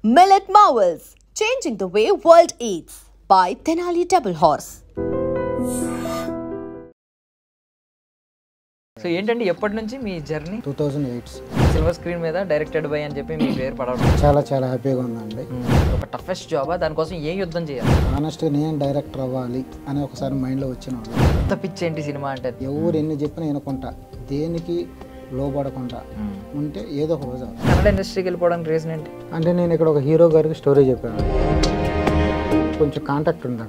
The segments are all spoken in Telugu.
Millet Marvels, changing the way world eats by Tenali Double Horse. So ఏంటండి ఎప్పటి నుంచి మీ జర్నీ? 2008 సిల్వర్ స్క్రీన్ మీద డైరెక్టెడ్ బై అని చెప్పి మీ పేరు పడవడం చాలా హ్యాపీగా ఉందండి. ఒక టఫెస్ట్ జాబా, దానికోసం ఏం యుద్ధం చేయాలి? ఆనెస్ట్గా నేను డైరెక్టర్ అవ్వాలి అని ఒకసారి మైండ్లో వచ్చిన వాళ్ళు. కొత్త పిచ్ ఏంటి సినిమా అంటే? ఎవరు ఎన్ని చెప్పినా వినకుండా దేనికి లోబడకుండా ఉంటే ఏదో ఒక రోజు కన్నడ ఇండస్ట్రీకి వెళ్ళిపోవడానికి రీజన్ ఏంటి? అంటే నేను ఇక్కడ ఒక హీరో గారికి స్టోరీ చెప్పాను, కొంచెం కాంటాక్ట్ ఉంది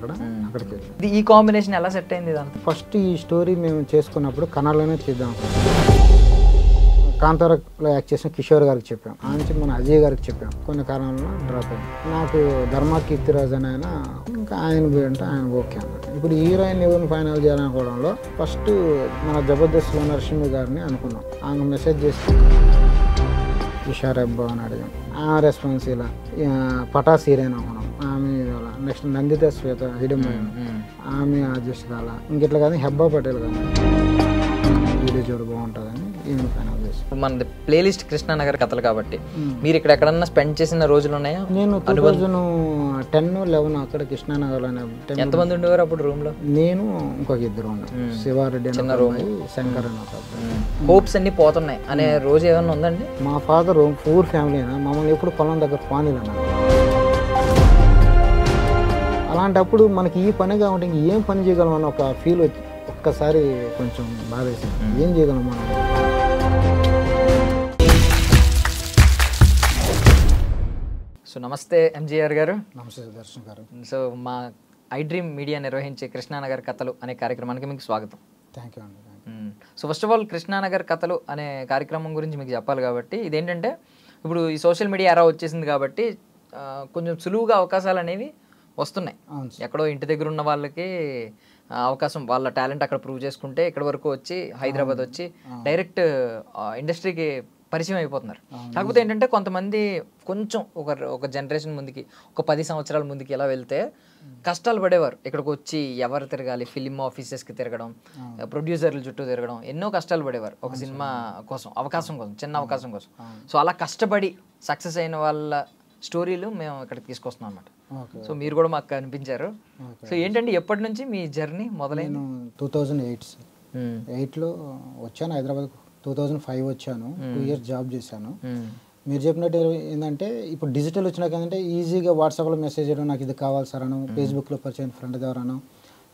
అక్కడికి వెళ్ళి. ఈ కాంబినేషన్ ఎలా సెట్ అయింది? దాంట్లో ఫస్ట్ ఈ స్టోరీ మేము చేసుకున్నప్పుడు కన్నడలోనే తీద్దాం. కాంతారలో యాక్ట్ చేసిన కిషోర్ గారికి చెప్పాం, ఆ నుంచి మన అజయ్ గారికి చెప్పాం. కొన్ని కారణాలను డ్రాప్ అయింది. నాకు ధర్మా కీర్తిరాజ్ అని ఆయన, ఇంకా ఆయన పోయి అంటే ఆయన ఓకే అన్నమాట. ఇప్పుడు హీరోయిన్ ఎవరిని ఫైనల్ చేయాలనుకోవడంలో ఫస్ట్ మన జబర్దస్త్లో నరసింహ గారిని అనుకున్నాం. ఆమె మెసేజ్ చేసి ఇషారబ్బా అని అడిగాం, ఆ రెస్పాన్స్ ఇలా. పటాస్ హీరోయిన్ అనుకున్నాం, ఆమె నెక్స్ట్ నందిత శ్వేత హిడమైన ఆమె అడ్జస్ట్ కాల. ఇంకెట్లా కానీ హెబ్బా పటేల్ కానీ వీడియో చూడ బాగుంటుందని ఈమె ఫైనల్ చేసి. మన ప్లేలిస్ట్ కృష్ణానగర్ కథలు కాబట్టి మీరు ఇక్కడ ఎక్కడన్నా స్పెండ్ చేసిన రోజులు ఉన్నాయా? నేను 2010-11 అక్కడ కృష్ణానగర్ అనే. ఎంతమంది ఉండేవారు అప్పుడు రూమ్ లో? నేను ఇంకొక ఇద్దరు ఉన్నాం, శివారెడ్డి చిన్న రూమ్, శంకర్ అని ఒక. హోప్స్ అన్ని పోతున్నాయి అనే రోజు ఏమన్నా ఉందండి? మా ఫాదర్ పూర్ ఫ్యామిలీ అయినా మమ్మల్ని ఎప్పుడు పొలం దగ్గర పానీలు అన్నారు. అలాంటప్పుడు మనకి ఈ పని కాబట్టి ఏం పని చేయగలం అని ఒక ఫీల్ వచ్చి ఒక్కసారి కొంచెం బాధ వేసింది. ఏం చేయగలం మనం? సో నమస్తే ఎంజీఆర్ గారు. నమస్తే దర్శన్ గారు. సో మా ఐ డ్రీమ్ మీడియా నిర్వహించే కృష్ణానగర్ కథలు అనే కార్యక్రమానికి మీకు స్వాగతం. థ్యాంక్ యూ అండి. So first of all Krishna Nagar కథలు అనే కార్యక్రమం గురించి మీకు చెప్పాలి కాబట్టి, ఇదేంటంటే ఇప్పుడు ఈ సోషల్ మీడియా ఎరా వచ్చేసింది కాబట్టి కొంచెం సులువుగా అవకాశాలు అనేవి వస్తున్నాయి. ఎక్కడో ఇంటి దగ్గర ఉన్న వాళ్ళకి అవకాశం, వాళ్ళ టాలెంట్ అక్కడ ప్రూవ్ చేసుకుంటే ఇక్కడ వరకు వచ్చి హైదరాబాద్ వచ్చి డైరెక్ట్ ఇండస్ట్రీకి పరిచయం అయిపోతున్నారు. కాకపోతే ఏంటంటే కొంతమంది కొంచెం ఒక జనరేషన్ ముందుకి, ఒక 10 సంవత్సరాల ముందుకి ఎలా వెళ్తే కష్టాలు పడేవారు. ఇక్కడికి వచ్చి ఎవరు తిరగాలి, ఫిలిం ఆఫీసెస్కి తిరగడం, ప్రొడ్యూసర్ల చుట్టూ తిరగడం, ఎన్నో కష్టాలు పడేవారు ఒక సినిమా కోసం, అవకాశం కోసం, చిన్న అవకాశం కోసం. సో అలా కష్టపడి సక్సెస్ అయిన వాళ్ళ స్టోరీలు మేము ఇక్కడికి తీసుకొస్తున్నాం అన్నమాట. సో మీరు కూడా మాకు కనిపించారు. సో ఏంటంటే ఎప్పటి నుంచి మీ జర్నీ మొదలైంది? 2008లో వచ్చాను హైదరాబాద్. 2005 వచ్చాను, 2 years జాబ్ చేశాను. మీరు చెప్పినట్టు ఏంటంటే ఇప్పుడు డిజిటల్ వచ్చినాక ఏంటంటే ఈజీగా వాట్సాప్లో మెసేజ్ చేయడం, నాకు ఇది కావాలి సార్ అను, ఫేస్బుక్లో పరిచయం ఫ్రెండ్ ద్వారాను,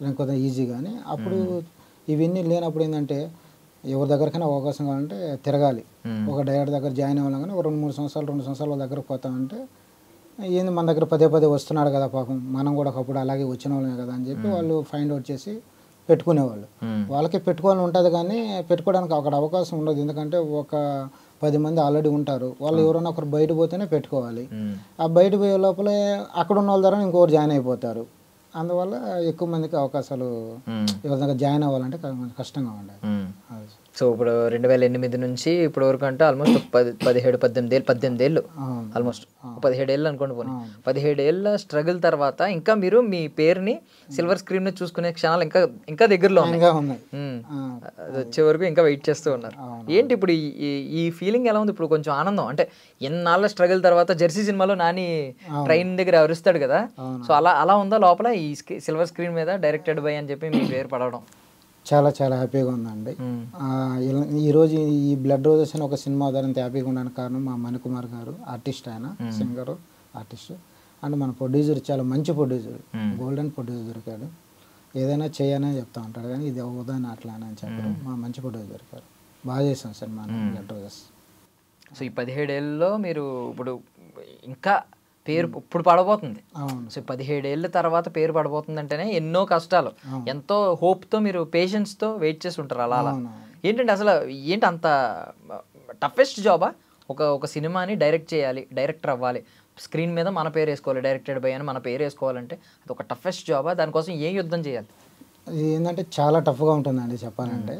లేకపోతే ఈజీగానే. అప్పుడు ఇవన్నీ లేనప్పుడు ఏంటంటే ఎవరి దగ్గరకైనా అవకాశం కావాలంటే తిరగాలి. ఒక డైరెక్టర్ దగ్గర జాయిన్ అవ్వాలి కానీ 2 సంవత్సరాల వాళ్ళ దగ్గరకు పోతామంటే ఏంది మన దగ్గర పదే వస్తున్నాడు కదా పాపం, మనం కూడా ఒకప్పుడు అలాగే వచ్చిన వాళ్ళమే కదా అని చెప్పి వాళ్ళు ఫైండ్ అవుట్ చేసి పెట్టుకునేవాళ్ళు. వాళ్ళకి పెట్టుకోవాలని ఉంటుంది కానీ పెట్టుకోవడానికి అక్కడ అవకాశం ఉండదు. ఎందుకంటే ఒక 10 మంది ఆల్రెడీ ఉంటారు, వాళ్ళు ఎవరైనా ఒకరు బయట పోతేనే పెట్టుకోవాలి. ఆ బయట పోయే లోపలే అక్కడ ఉన్న వాళ్ళ ద్వారా ఇంకొకరు జాయిన్ అయిపోతారు. అందువల్ల ఎక్కువ మందికి అవకాశాలు ఎవరి దగ్గర జాయిన్ అవ్వాలంటే కష్టంగా ఉండాలి. సో ఇప్పుడు 2008 నుంచి ఇప్పుడు వరకు అంటే ఆల్మోస్ట్ 18 ఏళ్ళు ఆల్మోస్ట్ 17 ఏళ్ళు అనుకోండి. పోనీ 17 ఏళ్ళ స్ట్రగుల్ తర్వాత ఇంకా మీరు మీ పేరుని సిల్వర్ స్క్రీన్ ని చూసుకునే క్షణాలు ఇంకా దగ్గరలో ఉన్నాయి. అది వచ్చే వరకు ఇంకా వెయిట్ చేస్తూ ఉన్నారు. ఏంటి ఇప్పుడు ఈ ఫీలింగ్ ఎలా ఉంది ఇప్పుడు? కొంచెం ఆనందం అంటే ఎన్నాళ్ళ స్ట్రగుల్ తర్వాత జెర్సీ సినిమాలో నాని ట్రైన్ దగ్గర అరుస్తాడు కదా, సో అలా ఉందా లోపల ఈ సిల్వర్ స్క్రీన్ మీద డైరెక్టెడ్ బై అని చెప్పి మీ పేరు పడవడం? చాలా హ్యాపీగా ఉందండి. ఈరోజు ఈ బ్లడ్ రోజెస్ అని ఒక సినిమా ఇంత హ్యాపీగా ఉండడానికి కారణం మా మణికుమార్ గారు, ఆర్టిస్ట్, ఆయన సింగరు, ఆర్టిస్ట్. అండ్ మన ప్రొడ్యూసర్ చాలా మంచి ప్రొడ్యూసర్, గోల్డెన్ ప్రొడ్యూసర్ దొరికాడు. ఏదైనా చేయనే చెప్తా ఉంటాడు కానీ ఇది అవుదని అట్లా అని చెప్పారు. మా మంచి ప్రొడ్యూసర్ దొరికారు, బాగా చేసాం సినిమా బ్లడ్ రోజెస్. సో ఈ 17 ఏళ్ళలో మీరు ఇప్పుడు ఇంకా పేరు ఇప్పుడు పడబోతుంది. సో 17 ఏళ్ళ తర్వాత పేరు పడబోతుంది అంటేనే ఎన్నో కష్టాలు, ఎంతో హోప్తో మీరు పేషెన్స్తో వెయిట్ చేసి ఉంటారు. అలా ఏంటంటే అసలు ఏంటి అంత టఫెస్ట్ జాబా? ఒక సినిమాని డైరెక్ట్ చేయాలి, డైరెక్టర్ అవ్వాలి, స్క్రీన్ మీద మన పేరు వేసుకోవాలి, డైరెక్టెడ్ బై అని మన పేరు వేసుకోవాలంటే అది ఒక టఫెస్ట్ జాబా? దానికోసం ఏం యుద్ధం చేయాలి? ఇది ఏంటంటే చాలా టఫ్గా ఉంటుందండి చెప్పాలంటే.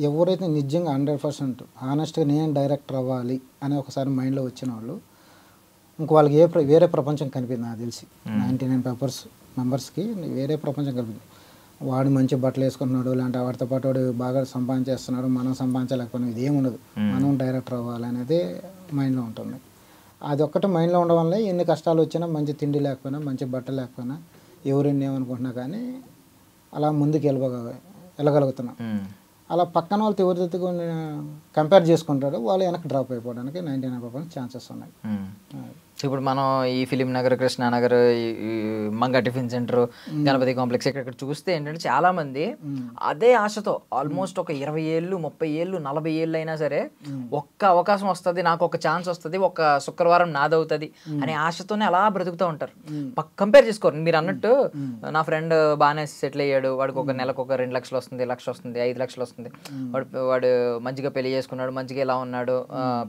ఎవరైతే నిజంగా 100% ఆనెస్ట్గా నేను డైరెక్టర్ అవ్వాలి అని ఒకసారి మైండ్లో వచ్చిన వాళ్ళు ఇంక వాళ్ళకి వేరే ప్రపంచం కనిపింది. నాకు తెలిసి 99% మెంబర్స్కి వేరే ప్రపంచం కనిపింది. వాడు మంచి బట్టలు వేసుకుంటున్నాడు, లేదంటే వాడితో పాటు వాడు బాగా సంపాదించేస్తున్నాడు, మనం సంపాదించలేకపోయినా ఇది ఏముండదు. మనం డైరెక్టర్ అవ్వాలి అనేది మైండ్లో ఉంటుంది. అది ఒక్కటి మైండ్లో ఉండడం వల్ల ఎన్ని కష్టాలు వచ్చినా, మంచి తిండి లేకపోయినా, మంచి బట్టలు లేకపోయినా, ఎవరిని ఏమనుకుంటున్నా కానీ అలా ముందుకు వెళ్ళగలుగుతున్నాం. అలా పక్కన వాళ్ళతో ఎవరితో కంపేర్ చేసుకుంటారో వాళ్ళు వెనక్కి డ్రాప్ అయిపోవడానికి 99% ఛాన్సెస్ ఉన్నాయి. ఇప్పుడు మనం ఈ ఫిలిం నగర్, కృష్ణానగర్, ఈ Manga tiffin centre, Ganapathi complex ఇక్కడ చూస్తే ఏంటంటే చాలా మంది అదే ఆశతో ఆల్మోస్ట్ ఒక 20 ఏళ్ళు, 30 ఏళ్ళు, 40 ఏళ్ళు అయినా సరే ఒక్క అవకాశం వస్తుంది, నాకు ఒక ఛాన్స్ వస్తుంది, ఒక శుక్రవారం నాదవుతుంది అనే ఆశతోనే అలా బ్రతుకుతూ ఉంటారు. కంపేర్ చేసుకోరు. మీరు అన్నట్టు నా ఫ్రెండ్ బాగానే సెటిల్ అయ్యాడు, వాడికి ఒక నెలకు ఒక 2 లక్షలు వస్తుంది, 1 లక్ష వస్తుంది, 5 లక్షలు వస్తుంది, వాడు మంచిగా పెళ్లి చేసుకున్నాడు, మంచిగా ఇలా ఉన్నాడు,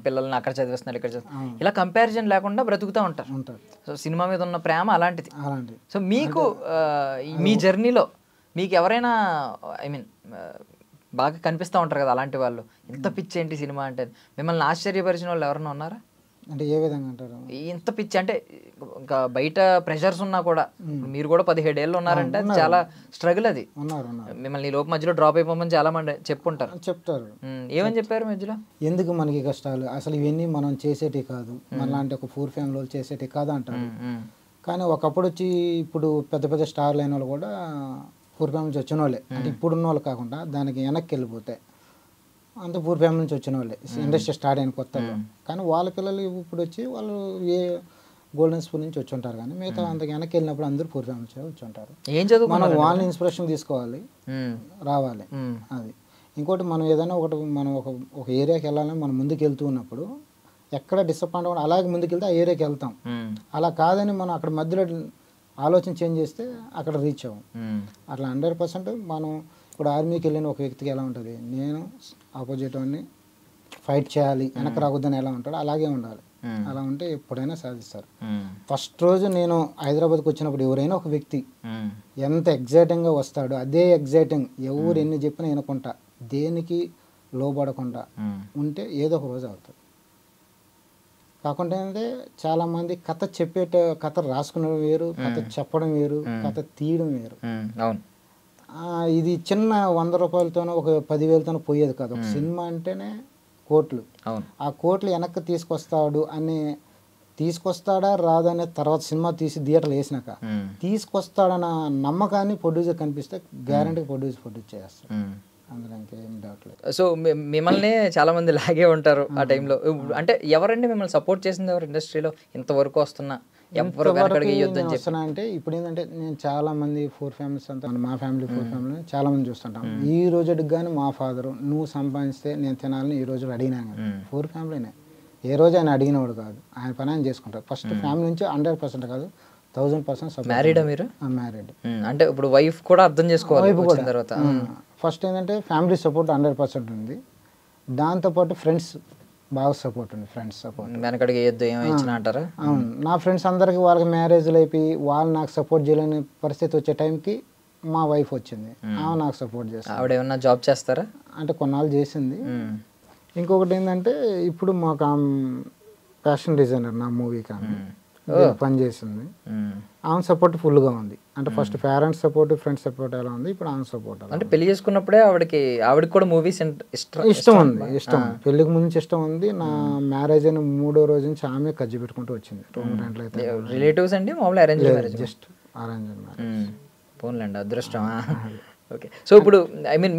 పిల్లల్ని అక్కడ చదివిస్తున్నాడు, ఇక్కడ చదివిస్తున్నాడు, ఇలా కంపారిజన్ లేకుండా బ్రతుకుతూ ఉంటారు. సో సినిమా మీద ఉన్న ప్రేమ అలాంటిది. సో మీకు మీ జర్నీలో మీకు ఎవరైనా బాగా కనిపిస్తూ ఉంటారు కదా అలాంటి వాళ్ళు, ఇంత పిచ్చి ఏంటి సినిమా అంటే, మిమ్మల్ని ఆశ్చర్యపరిచిన వాళ్ళు ఎవరైనా ఉన్నారా? అంటే ఏ విధంగా అంటారు? ఇంత పిచ్చి అంటే ఇంకా బయట ప్రెషర్స్ ఉన్నా కూడా, మీరు కూడా 17 ఏళ్ళు ఉన్నారంటే చాలా స్ట్రగుల్ అది. మిమ్మల్ని ఈ లోపు మధ్యలో డ్రాప్ అయిపోమని చాలా మంది చెప్తారు. ఏమని చెప్పారు మధ్యలో? ఎందుకు మనకి కష్టాలు, అసలు ఇవన్నీ మనం చేసేటి కాదు, మనలాంటి ఒక పూర్ ఫ్యామిలీ చేసేటి కాదు అంటారు. కానీ ఒకప్పుడు వచ్చి ఇప్పుడు పెద్ద పెద్ద స్టార్లు అయిన వాళ్ళు కూడా పూర్ ఫ్యామిలీ నుంచి వచ్చిన వాళ్ళే. అంటే ఇప్పుడున్న వాళ్ళు కాకుండా దానికి వెనక్కి వెళ్ళిపోతే అంత పూర్ ఫ్యామిలీ నుంచి వచ్చిన వాళ్ళే, ఇండస్ట్రీ స్టార్ట్ అయిన కొత్తలో. కానీ వాళ్ళ పిల్లలు ఇప్పుడు వచ్చి వాళ్ళు ఏ గోల్డెన్ స్పూన్ నుంచి వచ్చి ఉంటారు, కానీ మిగతా అంత వెనక్కి వెళ్ళినప్పుడు అందరూ పూర్ ఫ్యామిలీ నుంచి వచ్చి ఉంటారు. మనం వాళ్ళని ఇన్స్పిరేషన్ తీసుకోవాలి, రావాలి. అది ఇంకోటి, మనం ఏదైనా మనం ఒక ఏరియాకి వెళ్ళాలని మనం ముందుకు వెళ్తూ ఉన్నప్పుడు ఎక్కడ డిసప్పాయింట్ అవ్వడం, అలాగే ముందుకు వెళ్తే ఆ ఏరియాకి వెళ్తాం. అలా కాదని మనం అక్కడ మధ్యలో ఆలోచన చేంజ్ చేస్తే అక్కడ రీచ్ అవ్వం. అట్లా 100% మనం ఇప్పుడు ఆర్మీకి వెళ్ళిన ఒక వ్యక్తికి ఎలా ఉంటుంది, నేను ఆపోజిట్ వాడిని ఫైట్ చేయాలి, వెనక రాకూడదని ఎలా ఉంటాడో అలాగే ఉండాలి. అలా ఉంటే ఎప్పుడైనా సాధిస్తారు. ఫస్ట్ రోజు నేను హైదరాబాద్కి వచ్చినప్పుడు ఎవరైనా ఒక వ్యక్తి ఎంత ఎగ్జైటింగ్గా వస్తాడో అదే ఎగ్జైటింగ్ ఎవరు ఎన్ని చెప్పినా వినకుండా, దేనికి లోబడకుండా ఉంటే ఏదో ఒక రోజు అవుతుంది. కాకుండా ఏంటంటే చాలామంది కథ రాసుకునడం వేరు, కథ చెప్పడం వేరు, కథ తీయడం వేరు. ఇది చిన్న 100 రూపాయలతోనో ఒక 10,000తోనో పోయేది కాదు. ఒక సినిమా అంటేనే కోట్లు. ఆ కోట్లు వెనక్కి తీసుకొస్తాడా రాదనే తర్వాత సినిమా తీసి థియేటర్లు వేసినాక తీసుకొస్తాడన్న నమ్మకాన్ని ప్రొడ్యూసర్ కనిపిస్తే గ్యారంటీ ప్రొడ్యూస్ చేస్తాడు. అందులో ఇంకేం డౌట్ లేదు. సో మిమ్మల్ని చాలా మంది లాగే ఉంటారు ఆ టైంలో. అంటే ఎవరండి మిమ్మల్ని సపోర్ట్ చేసింది, ఎవరు ఇండస్ట్రీలో ఇంతవరకు వస్తున్నా అంటే? ఇప్పుడు ఏంటంటే నేను చాలా మంది 4 ఫ్యామిలీస్ అంతా, మా ఫ్యామిలీ 4 ఫ్యామిలీ చాలా మంది చూస్తుంటాం. ఈ రోజుకి కానీ మా ఫాదర్ నువ్వు సంపాదిస్తే నేను తినాలని ఈ రోజు అడిగినాను. 4 ఫ్యామిలీనే, ఏ రోజు ఆయన అడిగినవాడు కాదు, ఆయన పని ఆయన చేసుకుంటారు. ఫస్ట్ ఫ్యామిలీ నుంచి 100% కాదు 1000% మ్యారీడా మీరు? మ్యారీడ్. అంటే ఇప్పుడు వైఫ్ కూడా అర్థం చేసుకోవాలి తర్వాత. ఫస్ట్ ఏంటంటే ఫ్యామిలీ సపోర్ట్ 100% ఉంది, దాంతోపాటు ఫ్రెండ్స్ బాగా సపోర్ట్ ఉంది. ఫ్రెండ్స్ సపోర్ట్ వెనకడికి వేయద్దు ఏమైనా అంటారా? అవును, నా ఫ్రెండ్స్ అందరికి వాళ్ళకి మ్యారేజ్లు అయిపోయి వాళ్ళు నాకు సపోర్ట్ చేయలేని పరిస్థితి వచ్చే టైంకి మా వైఫ్ వచ్చింది, ఆమె నాకు సపోర్ట్ చేస్తుంది. ఆవిడ ఏమన్నా జాబ్ చేస్తారా? అంటే కొన్నాళ్ళు చేసింది. ఇంకొకటి ఏంటంటే ఇప్పుడు మాకు ఫ్యాషన్ డిజైనర్ నా మూవీకి ఆమె పని చేసింది. ఆమె సపోర్ట్ ఫుల్గా ఉంది. అంటే first parents support, friends support ఎలా ఉంది, ఇప్పుడు ఆమె సపోర్ట్. అంటే పెళ్లి చేసుకున్నప్పుడే ఆవిడకి కూడా మూవీస్ ఇష్టం ఉంది. పెళ్లికి ముందు ఇష్టం ఉంది. నా మ్యారేజ్ అయిన 3వ రోజు నుంచి ఆమె ఖర్చు పెట్టుకుంటూ వచ్చింది. రిలేటివ్స్ అండి మామూలు arrange marriage? Just arrange marriage. పోన్లేండి, అదృష్టమా. ఓకే. సో ఇప్పుడు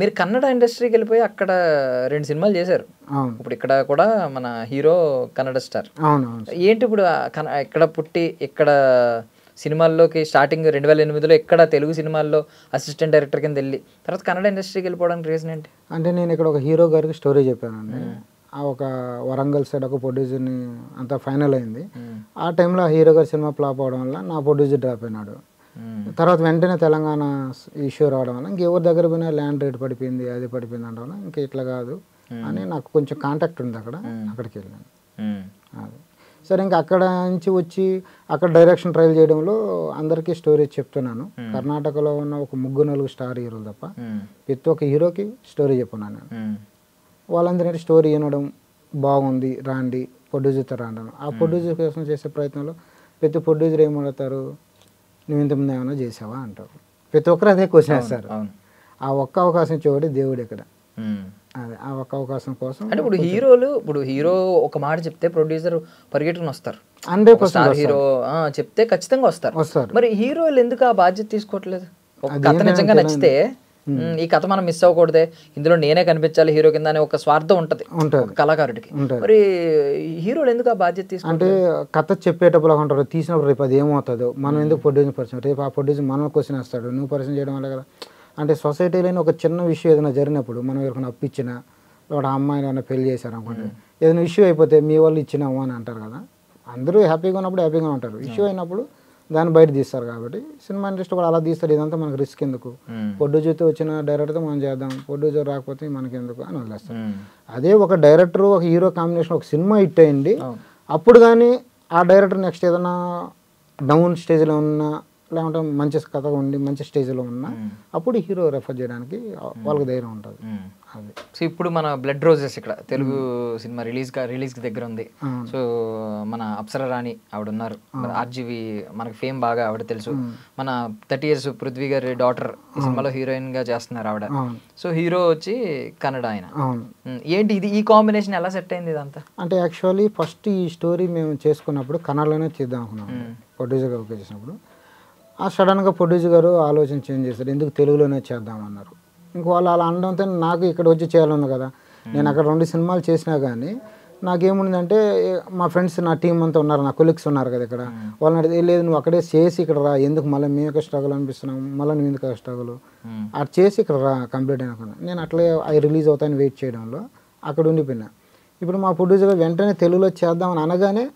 మీరు కన్నడ ఇండస్ట్రీకి వెళ్ళిపోయి అక్కడ 2 సినిమాలు చేశారు. ఇప్పుడు ఇక్కడ కూడా మన హీరో కన్నడ స్టార్. ఏంటి ఇప్పుడు ఇక్కడ పుట్టి ఇక్కడ సినిమాల్లోకి స్టార్టింగ్ 2008లో ఇక్కడ తెలుగు సినిమాల్లో అసిస్టెంట్ డైరెక్టర్ కింద వెళ్ళి తర్వాత కన్నడ ఇండస్ట్రీకి వెళ్ళిపోవడానికి రీజన్ ఏంటి? అంటే నేను ఇక్కడ ఒక హీరో గారికి స్టోరీ చెప్పానండి. ఒక వరంగల్ సైడ్ ఒక ప్రొడ్యూసర్ని అంతా ఫైనల్ అయింది. ఆ టైంలో ఆ హీరో గారి సినిమా ఫ్లాప్ అవడం వల్ల నా ప్రొడ్యూసర్ డ్రాప్ అయినాడు. తర్వాత వెంటనే తెలంగాణ ఇష్యూ రావడం వల్ల ఇంకెవరి దగ్గర పోయినా ల్యాండ్ రేట్ పడిపోయింది, అది పడిపోయింది అనడం వల్ల ఇంకా ఇట్లా కాదు అని నాకు కొంచెం కాంటాక్ట్ ఉంది అక్కడికి వెళ్ళాను. అది సరే, ఇంకా అక్కడ నుంచి వచ్చి అక్కడ డైరెక్షన్ ట్రయల్ చేయడంలో అందరికీ స్టోరీ చెప్తున్నాను. కర్ణాటకలో ఉన్న ఒక 3-4 స్టార్ హీరోలు తప్ప ప్రతి ఒక్క హీరోకి స్టోరీ చెప్పున్నాను నేను. వాళ్ళందరికీ స్టోరీ వినడం బాగుంది, రాండి ప్రొడ్యూసర్తో రాండి. ఆ ప్రొడ్యూసర్ కోసం చేసే ప్రయత్నంలో ప్రతి ప్రొడ్యూసర్ ఏమడతారు, నువ్వు ఇంతకుముందు ఏమైనా చేసావా అంటారు. ప్రతి ఒక్కరు అదే క్వశ్చన్ వేస్తారు. ఆ ఒక్క అవకాశం ఇచ్చేవాడు దేవుడు ఇక్కడ. అదే ఆ ఒక అవకాశం కోసం అంటే ఇప్పుడు హీరో ఒక మాట చెప్తే ప్రొడ్యూసర్ పరిగెట్టుకుని వస్తారు. 100% హీరో చెప్తే ఖచ్చితంగా వస్తారు. మరి హీరోలు ఎందుకు ఆ బాధ్యత తీసుకోవట్లేదు? ఒక కథ నిజంగా నచ్చితే ఈ కథ మనం మిస్ అవ్వకూడదే, ఇందులో నేనే కనిపించాలి హీరో కింద అనే ఒక స్వార్థం ఉంటది కళాకారుడికి. మరి హీరోలు ఎందుకు ఆ బాధ్యత తీసుకుంటే? అంటే కథ చెప్పేటప్పుడు ఉంటారు, తీసినప్పుడు రేపు అది ఏమవుతుందో మనం ఎందుకు ప్రొడ్యూసర్ పరిచయం, రేపు ఆ ప్రొడ్యూసర్ మనం క్వశ్చన్ వేస్తాడు, నువ్వు పరిచయం చేయడం వల్ల కదా. అంటే సొసైటీలోని ఒక చిన్న విషయం ఏదైనా జరిగినప్పుడు మనం ఎవరికైనా అప్పిచ్చినా వాడు ఆ అమ్మాయిని ఏమైనా పెళ్లి చేశారు అనుకోండి, ఏదైనా ఇష్యూ అయిపోతే మీ వాళ్ళు ఇచ్చినాము అని అంటారు కదా. అందరూ హ్యాపీగా ఉన్నప్పుడు హ్యాపీగా ఉంటారు, ఇష్యూ అయినప్పుడు దాన్ని బయట తీస్తారు. కాబట్టి సినిమా ఇండస్ట్రీ కూడా అలా తీస్తారు. ఇదంతా మనకు రిస్క్ ఎందుకు, ప్రొడ్యూసర్తో వచ్చిన డైరెక్టర్తో మనం చేద్దాం, ప్రొడ్యూసర్ రాకపోతే మనకి ఎందుకు అని వదిలేస్తారు. అదే ఒక డైరెక్టర్ ఒక హీరో కాంబినేషన్ ఒక సినిమా హిట్ అయ్యింది, అప్పుడు కానీ ఆ డైరెక్టర్ నెక్స్ట్ ఏదైనా డౌన్ స్టేజ్లో ఉన్నా లేకుంటే మంచి కథ ఉండి మంచి స్టేజ్లో ఉన్నా అప్పుడు హీరో రెఫర్ చేయడానికి వాళ్ళకి ధైర్యం ఉంటుంది. అది సో ఇప్పుడు మన బ్లడ్ రోజెస్ ఇక్కడ తెలుగు సినిమా రిలీజ్ దగ్గర ఉంది. సో మన అప్సర రాణి ఆవిడ ఉన్నారు, ఆర్జీవి మనకి ఫేమ్ బాగా ఆవిడ తెలుసు. మన 30 years పృథ్వీ గారి డాటర్ ఈ సినిమాలో హీరోయిన్ గా చేస్తున్నారు ఆవిడ. సో హీరో వచ్చి కన్నడ ఆయన. ఏంటి ఇది, ఈ కాంబినేషన్ ఎలా సెట్ అయింది ఇదంతా? అంటే యాక్చువల్లీ ఫస్ట్ ఈ స్టోరీ మేము చేసుకున్నప్పుడు కన్నడలోనే చేద్దాం అనుకున్నాం, ప్రొడ్యూసర్ గారు చేసినప్పుడు. ఆ సడన్గా ప్రొడ్యూసర్ గారు ఆలోచన చేంజ్ చేశారు, ఎందుకు తెలుగులోనే చేద్దామన్నారు. ఇంక వాళ్ళు అలా అనడంతో నాకు ఇక్కడ వచ్చి చేయాలన్నా కదా. నేను అక్కడ 2 సినిమాలు చేసినా కానీ నాకేముందంటే మా ఫ్రెండ్స్ నా టీం అంతా ఉన్నారు, నా కొలీగ్స్ ఉన్నారు కదా ఇక్కడ, వాళ్ళని అడిగితే లేదు నువ్వు అక్కడే చేసి ఇక్కడ రా, ఎందుకు మళ్ళీ మేము స్ట్రగుల్ అనిపిస్తున్నాం, మళ్ళీ నువ్వు ఎందుకు స్ట్రగుల్, అటు చేసి ఇక్కడ రా కంప్లీట్ అయినా. నేను అట్లే అవి రిలీజ్ అవుతాయని వెయిట్ చేయడంలో అక్కడ ఉండిపోయినా. ఇప్పుడు మా ప్రొడ్యూసర్ వెంటనే తెలుగులో చేద్దామని అనగానే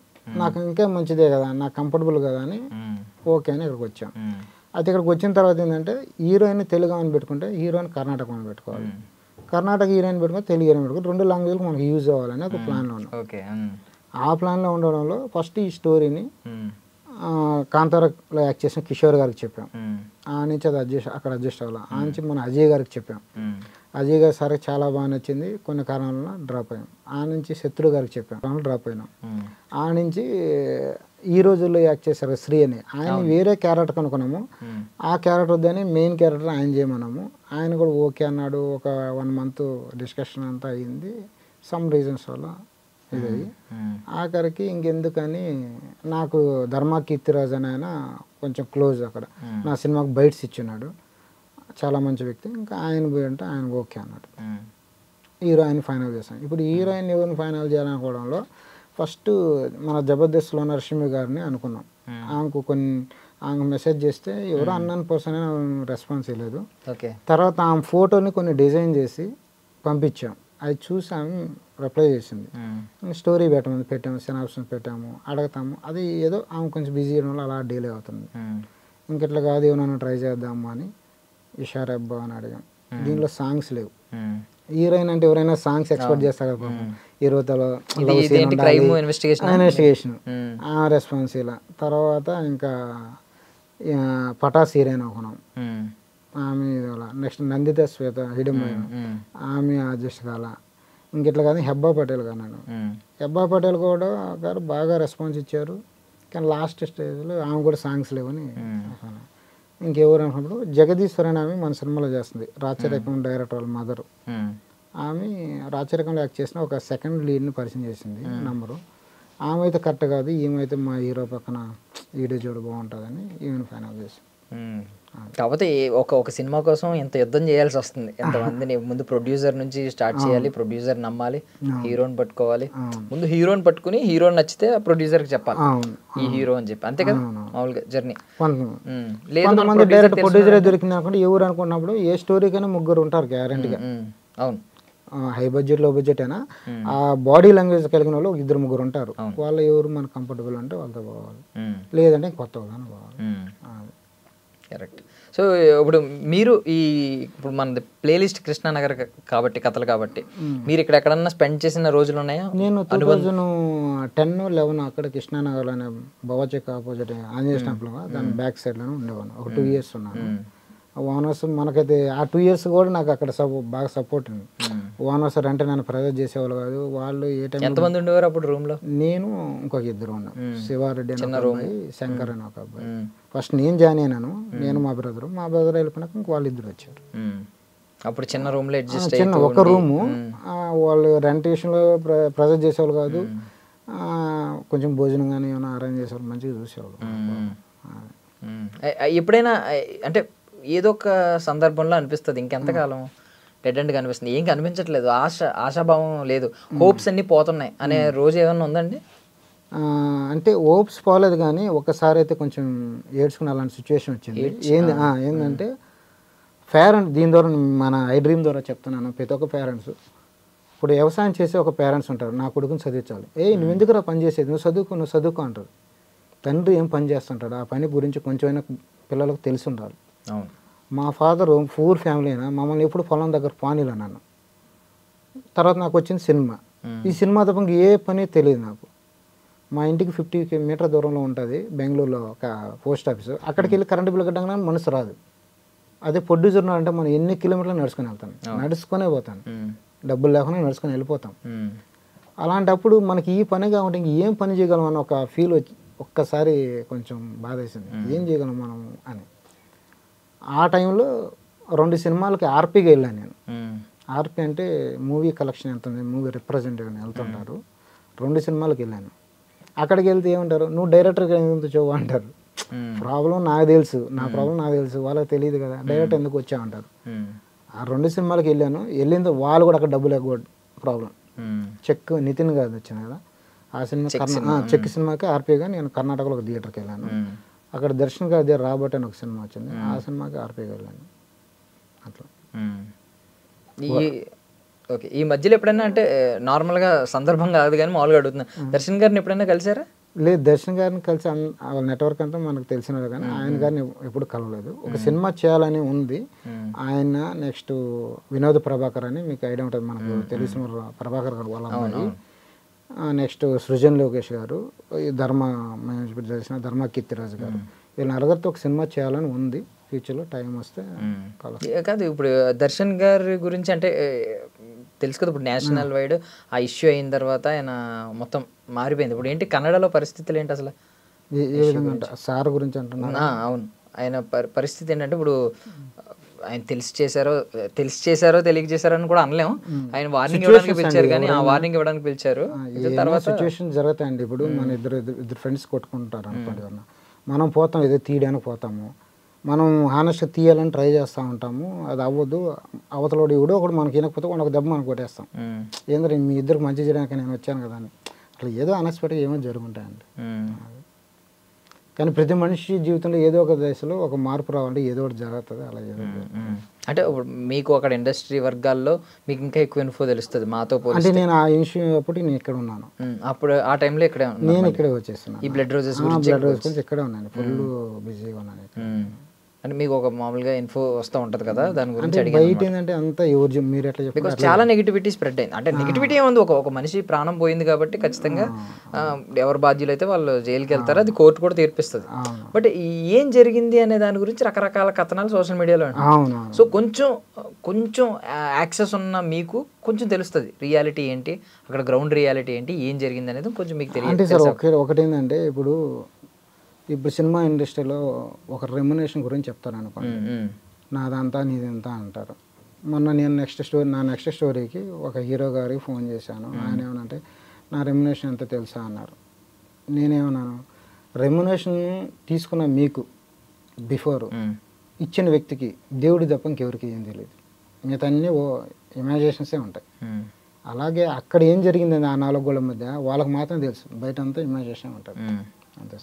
నాకు ఇంకా మంచిదే కదా, నాకు కంఫర్టబుల్ కదా అని ఓకే అని ఇక్కడికి వచ్చాం. అయితే ఇక్కడికి వచ్చిన తర్వాత ఏంటంటే హీరోయిన్ తెలుగు అని పెట్టుకుంటే హీరోయిన్ కర్ణాటక అని పెట్టుకోవాలి, కర్ణాటక హీరోయిన్ పెట్టుకుంటే తెలుగు హీరోయిన్ పెట్టుకుంటే 2 లాంగ్వేజ్లు మనకు యూజ్ అవ్వాలని ఒక ప్లాన్లో ఉన్నాం. ఆ ప్లాన్లో ఉండడంలో ఫస్ట్ ఈ స్టోరీని కాంతారాలో యాక్ట్ చేసిన కిషోర్ గారికి చెప్పాం. ఆ నుంచి అది అడ్జస్ట్ అవ్వాలి. ఆ నుంచి మన అజయ్ గారికి చెప్పాం. అజయ్ గారి సార్కి చాలా బాగా నచ్చింది, కొన్ని కారణాల వల్ల డ్రాప్ అయ్యాం. ఆ నుంచి శత్రు గారికి చెప్పాం, డ్రాప్ అయినాం. ఆ నుంచి ఈ రోజుల్లో యాక్ట్ చేశారు శ్రీ అని, ఆయన వేరే క్యారెక్టర్ అనుకున్నాము. ఆ క్యారెక్టర్ వద్దని మెయిన్ క్యారెక్టర్ ఆయన చేయమన్నాము. ఆయన కూడా ఓకే అన్నాడు. ఒక 1 month డిస్కషన్ అంతా అయ్యింది. సమ్ రీజన్స్ వల్ల ఇది ఆఖరికి ఇంకెందుకని నాకు ధర్మా కీర్తిరాజ్ అని ఆయన కొంచెం క్లోజ్, అక్కడ నా సినిమాకు బైట్స్ ఇచ్చినాడు, చాలా మంచి వ్యక్తి. ఇంకా ఆయన పోయి అంటే ఆయన ఓకే అన్నాడు. హీరోయిన్ ఫైనల్ చేశాను. ఇప్పుడు హీరోయిన్ ఎవరిని ఫైనల్ చేయాలనుకోవడంలో ఫస్ట్ మన జబర్దస్త్లో నరసింహ గారిని అనుకున్నాం. ఆమెకు మెసేజ్ చేస్తే ఎవరో అన్నన్ పర్సన్ రెస్పాన్స్ ఇవ్వలేదు. తర్వాత ఆమె ఫోటోని కొన్ని డిజైన్ చేసి పంపించాం, అది చూసి ఆమె రిప్లై చేసింది. స్టోరీ పెట్టాము, సినాప్షన్ పెట్టాము, అడుగుతాము. అది ఏదో ఆమె కొంచెం బిజీ చేయడం వల్ల అలా డిలే అవుతుంది. ఇంకెట్లా కాదు ఏమన్నా ట్రై చేద్దాము అని ఇషారబ్బా అని అడిగాం. దీనిలో సాంగ్స్ లేవు. హీరోయిన్ అంటే ఎవరైనా సాంగ్స్ ఎక్స్పెక్ట్ చేస్తారు కదా, హీరోతో ఇన్వెస్టిగేషన్ ఆ రెస్పాన్స్ ఇలా. తర్వాత ఇంకా పటాస్ హీరోయిన్ అనుకున్నాం, ఆమె నెక్స్ట్ నందిత శ్వేత హిడమైన ఆమె అడ్జస్ట్ కాల. ఇంకెట్లా కాదు హెబ్బా పటేల్ గారు, నేను హెబ్బా పటేల్ కూడా గారు బాగా రెస్పాన్స్ ఇచ్చారు. కానీ లాస్ట్ స్టేజ్లో ఆమె కూడా సాంగ్స్ లేవని. ఇంకెవరు అనుకున్నప్పుడు జగదీశ్వర్ అని ఆమె మన సినిమాలో చేస్తుంది, రాచరికం డైరెక్టర్ వాళ్ళ మదర్. ఆమె రాచరికంలో యాక్ట్ చేసిన ఒక సెకండ్ లీడ్ని పరిచయం చేసింది నంబరు. ఆమె అయితే కరెక్ట్ కాదు, ఈమెయితే మా హీరో పక్కన వీడియో చూడ బాగుంటుందని ఈమెను ఫైనల్ చేసి. కాకపోతే ఒక సినిమా కోసం ఇంత యుద్ధం చేయాల్సి వస్తుంది, ఎంతమందిని ముందు ప్రొడ్యూసర్ నుంచి స్టార్ట్ చేయాలి, ప్రొడ్యూసర్ నమ్మాలి, హీరోని పట్టుకోవాలి, ముందు హీరోని పట్టుకుని హీరోని నచ్చితే ప్రొడ్యూసర్కి చెప్పాలి ఈ హీరో అని చెప్పి, అంతే కదా మామూలుగా జర్నీ. కొంతమంది డైరెక్ట్ ప్రొడ్యూసర్ దొరికింది అనుకుంటే ఎవరు అనుకున్నప్పుడు ఏ స్టోరీకైనా 3 ఉంటారు గ్యారెంటీగా. అవును, హై బడ్జెట్ లో బడ్జెట్ అయినా ఆ బాడీ లాంగ్వేజ్ కలిగిన వాళ్ళు 2-3 ఉంటారు. వాళ్ళు ఎవరు మనకు కంఫర్టబుల్ అంటే వాళ్ళతో పోవాలి, లేదంటే కొత్త వాళ్ళని పోవాలి. కరెక్ట్. సో ఇప్పుడు మీరు ఇప్పుడు మనది ప్లేలిస్ట్ కృష్ణానగర్ కాబట్టి కథలు కాబట్టి మీరు ఇక్కడ ఎక్కడన్నా స్పెండ్ చేసిన రోజులు ఉన్నాయా? నేను 2010-11 అక్కడ కృష్ణానగర్ అనే భవచెక్ ఆపోజిట్ ఆంజనేయ టెంపుల్ దాని బ్యాక్ సైడ్లోనే ఉండేవాను. ఒక 2 years ఉన్నాను. ఓనర్స్ మనకైతే ఆ 2 years కూడా నాకు అక్కడ బాగా సపోర్ట్ ఉంది. ఓనర్స్ అంటే నన్ను ప్రెజర్ చేసేవాళ్ళు కాదు. వాళ్ళు ఏ టైం ఎంతమంది ఉండేవారు అప్పుడు రూమ్ లో? నేను ఇంకొక 2 ఉన్నాం, శివారెడ్డి అని ఒక అబ్బాయి, శంకర్ అని ఒక అబ్బాయి. ఫస్ట్ నేను జాయిన్ అయినాను, నేను మా బ్రదర్ వెళ్ళిపోయినాక ఇంక వాళ్ళు 2 వచ్చారు. అప్పుడు చిన్న రూమ్ లో అడ్జస్ట్ చిన్న ఒక రూము, వాళ్ళు రెంట్ విషయంలో ప్రెజర్ చేసేవాళ్ళు కాదు. కొంచెం భోజనం కానీ ఏమైనా అరేంజ్ చేసేవాళ్ళు, మంచిగా చూసేవాళ్ళు. ఎప్పుడైనా అంటే ఏదో ఒక సందర్భంలో అనిపిస్తుంది ఇంకెంతకాలం డెడ్ ఎండ్గా అనిపిస్తుంది, ఏం కనిపించట్లేదు, ఆశాభావం లేదు, హోప్స్ అన్నీ పోతున్నాయి అనే రోజు ఏమన్నా ఉందండి? అంటే హోప్స్ పోలేదు, కానీ ఒకసారి అయితే కొంచెం ఏడ్చుకుని అలాంటి సిచ్యువేషన్ వచ్చింది. ఏంటంటే పేరెంట్, దీని ద్వారా మన ఐ డ్రీమ్ ద్వారా చెప్తున్నాను, ప్రతి ఒక్క పేరెంట్స్ ఇప్పుడు వ్యవసాయం చేసే ఒక పేరెంట్స్ ఉంటారు, నా కొడుకుని చదివించాలి, నువ్వు ఎందుకురా పని చేసేది, నువ్వు చదువుకో అంటారు. తండ్రి ఏం పని చేస్తుంటాడు, ఆ పని గురించి కొంచెమైనా పిల్లలకు తెలిసి ఉండాలి. మా ఫాదర్ పూర్ ఫ్యామిలీ అయినా మమ్మల్ని ఎప్పుడు పొలం దగ్గర పానీలు అన్నాను. తర్వాత నాకు వచ్చింది సినిమా. ఈ సినిమా తప్ప ఏ పని తెలియదు నాకు. మా ఇంటికి 50 మీటర్ దూరంలో ఉంటుంది బెంగళూరులో ఒక పోస్ట్ ఆఫీసు. అక్కడికి వెళ్ళి కరెంటు బిల్లు కట్టగానే మనసు రాదు. అదే ప్రొడ్యూసర్ అంటే మనం ఎన్ని కిలోమీటర్లు నడుచుకొని వెళ్తాను, నడుచుకునే పోతాను, డబ్బులు లేకుండా నడుచుకొని వెళ్ళిపోతాం. అలాంటప్పుడు మనకి ఈ పని కాబట్టి ఇంక ఏం పని చేయగలం అని ఒక ఫీల్ వచ్చి ఒక్కసారి కొంచెం బాధ వేసింది, ఏం చేయగలం మనం అని. ఆ టైంలో 2 సినిమాలకి ఆర్పీగా వెళ్ళాను నేను. ఆర్పీ అంటే మూవీ కలెక్షన్ ఎంత ఉంది, మూవీ రిప్రజెంటేటివ్ అని వెళ్తుంటారు. 2 సినిమాలకు వెళ్ళాను. అక్కడికి వెళ్తే ఏమంటారు, నువ్వు డైరెక్టర్గా ఎందుకు చూవు అంటారు. ప్రాబ్లం నాకు తెలుసు, నా ప్రాబ్లం నాకు తెలుసు, వాళ్ళకి తెలియదు కదా, డైరెక్టర్ ఎందుకు వచ్చామంటారు. ఆ 2 సినిమాలకు వెళ్ళాను. వెళ్ళింది వాళ్ళు కూడా అక్కడ డబ్బులు ఎక్కువ ప్రాబ్లం. చెక్ నితిన్ గారు వచ్చింది కదా, ఆ సినిమా చెక్ సినిమాకి ఆర్పీగా నేను కర్ణాటకలో ఒక థియేటర్కి వెళ్ళాను. అక్కడ దర్శన్ గారి దగ్గర రాబర్ట్ అని ఒక సినిమా వచ్చింది, ఆ సినిమాకి ఆర్పీగా వెళ్ళాను. అట్లా ఓకే. ఈ మధ్యలో ఎప్పుడైనా అంటే నార్మల్గా సందర్భం కాదు కానీ మామూలుగా అడుగుతున్నా, దర్శన్ గారిని ఎప్పుడైనా కలిసారా? లేదు, దర్శన్ గారిని కలిసి నెట్వర్క్ అంతా మనకు తెలిసినాడు, కానీ ఆయన గారిని ఎప్పుడు కలవలేదు. ఒక సినిమా చేయాలని ఉంది. ఆయన నెక్స్ట్ వినోద్ ప్రభాకర్ అని మీకు ఐడియా ఉంటుంది, మనకు తెలిసిన ప్రభాకర్ గారు వాళ్ళ అమ్మాయి. నెక్స్ట్ సృజన్ లోకేష్ గారు, ధర్మ మేనేజ్మెంట్ చేసిన ధర్మ కీర్తిరాజు గారు, వీళ్ళ నలుగురితో ఒక సినిమా చేయాలని ఉంది. ఫ్యూచర్లో టైం వస్తే కాదు. ఇప్పుడు దర్శన్ గారి గురించి అంటే తెలుసు కదా, ఇప్పుడు నేషనల్ వైడ్ ఆ ఇష్యూ అయిన తర్వాత ఆయన మొత్తం మారిపోయింది. ఇప్పుడు ఏంటి కన్నడలో పరిస్థితులు ఏంటి అసలు? ఏ విధంగా సార్ గురించి అంటున్నా? అవును, ఆయన పరిస్థితి ఏంటంటే ఇప్పుడు ఆయన తెలిసి చేశారో తెలియక చేశారో అని కూడా అనలేము. ఆయన వార్నింగ్ ఇవ్వడానికి పిలిచారు, కానీ ఆ వార్నింగ్ ఇవ్వడానికి పిలిచారు. తర్వాత సిచ్యువేషన్ జరుగుతాయండి. ఇప్పుడు మన ఇద్దరు ఫ్రెండ్స్ కొట్టుకుంటారు అనుకోండి, మనం పోతాం, ఏదో తీయడానికి పోతాము, మనం హానెస్ట్గా తీయాలని ట్రై చేస్తూ ఉంటాము, అది అవ్వదు. అవతలోడు ఎవడో ఒకటి మనకి వినకపోతే ఒక దెబ్బ మనం కొట్టేస్తాం. ఏంటంటే మీ ఇద్దరికి మంచి చేయడానికి నేను వచ్చాను కదా అని. అట్లా ఏదో అన్ఎక్స్పెక్ట్గా ఏమో జరుగుంటాయండి. కానీ ప్రతి మనిషి జీవితంలో ఏదో ఒక దశలో ఒక మార్పు రావాలంటే ఏదో ఒకటి జరుగుతుంది. అలా ఏదో అంటే ఇప్పుడు మీకు అక్కడ ఇండస్ట్రీ వర్గాల్లో మీకు ఇంకా ఎక్కువ ఇన్ఫో తెలుస్తుంది మాతో పోలిస్తే. అంటే నేను ఆ ఇష్యూ అప్పుడు నేను ఇక్కడ ఉన్నాను, అప్పుడు ఆ టైంలో ఇక్కడే నేను ఇక్కడే వచ్చేస్తున్నాను. ఈ బ్లడ్ రోజెస్ గురించి ఇక్కడే ఉన్నాను, ఫుల్ బిజీగా ఉన్నాను. అంటే మీకు ఒక మామూలుగా ఇన్ఫో వస్తూ ఉంటుంది కదా, దాని గురించి బయట ఏంటంటే అంతా ఎవరు మీరు ఎట్లా చెప్పారు, బికాస్ చాలా నెగిటివిటీ స్ప్రెడ్ అయింది. అంటే నెగిటివిటీ ఏముంది, ఒక మనిషి ప్రాణం పోయింది కాబట్టి ఖచ్చితంగా ఎవరు బాధ్యులు అయితే వాళ్ళు జైలుకి వెళ్తారు, అది కోర్టు కూడా తీర్పిస్తుంది. బట్ ఏం జరిగింది అనే దాని గురించి రకరకాల కథనాలు సోషల్ మీడియాలో ఉంటాయి. సో కొంచెం యాక్సెస్ ఉన్న మీకు కొంచెం తెలుస్తుంది రియాలిటీ ఏంటి, అక్కడ గ్రౌండ్ రియాలిటీ ఏంటి, ఏం జరిగింది అనేది కొంచెం మీకు తెలియదు. ఒకటి ఏంటంటే ఇప్పుడు సినిమా ఇండస్ట్రీలో ఒక రెమ్యునేషన్ గురించి చెప్తారు అనుకోండి, నాదంతా నీదంతా అంటారు. మొన్న నేను నా నెక్స్ట్ స్టోరీకి ఒక హీరో గారికి ఫోన్ చేశాను. ఆయన ఏమనంటే నా రెమ్యునేషన్ ఎంత తెలుసా అన్నారు. నేనేమన్నాను, రెమ్యునేషన్ తీసుకున్న మీకు బిఫోర్ ఇచ్చిన వ్యక్తికి దేవుడి తప్ప ఇంకెవరికి ఏం తెలియదు, మిగతా అన్నీ ఇమాజినేషన్సే ఉంటాయి. అలాగే అక్కడ ఏం జరిగింది ఆ 4 గోళ్ళ మధ్య వాళ్ళకి మాత్రం తెలుసు, బయట అంతా ఇమాజినేషన్ ఉంటుంది అంతే.